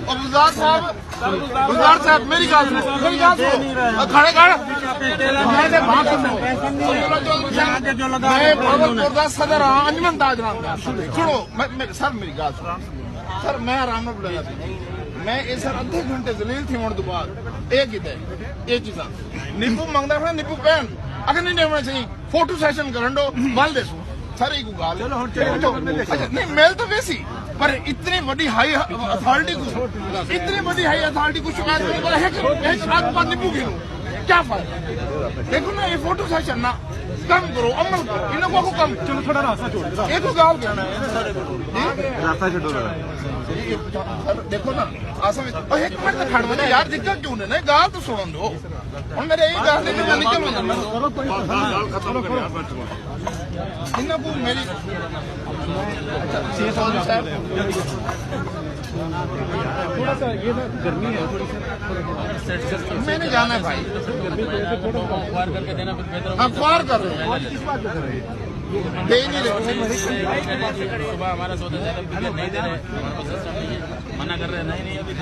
गुलजार साहब मेरी गल खड़े मैं सदर हाँ अंजमन ताज नाम सुनो सर मेरी गल सर मैं आराम ਨਾਲ ਬੁਲਾਇਆ ਸੀ मैं ये सर अद्धे घंटे जलील थी होने तो बाद ये किते ये चीज़ा नींबू मंगदा है नींबू पहन अगर नहीं होना चाहिए फोटो सेशन करन दो बल दे सर एक गाल अच्छा नहीं मेल तो वैसी पर इतनी बड़ी हाई अथॉरिटी को इतनी बड़ी हाई अथॉरिटी को शिकायत करने पर एक रात बाद नींबू गिनो क्या फायदा देखो ना ये फोटो सेशन ना कम करो अमल करो इन्हों को कम चलो थोड़ा रास्ता छोड़ एक गाल कहना है रास्ता छोड़ो देखो ना आसम एक मिनट खड़ बने यार दिक्कत क्यों ने गाल तो सुन दो और मेरे यही गाल देके मैं निकल इन्हों को मेरी थोड़ा सा ये ना गर्मी है थोड़ी सी मैंने जाना है भाई अखबार कर रहे हैं दे नहीं रहे सुबह हमारा सौदा ज्यादा नहीं दे रहे हमारे पास सिस्टम नहीं है मना कर रहे हैं नहीं अभी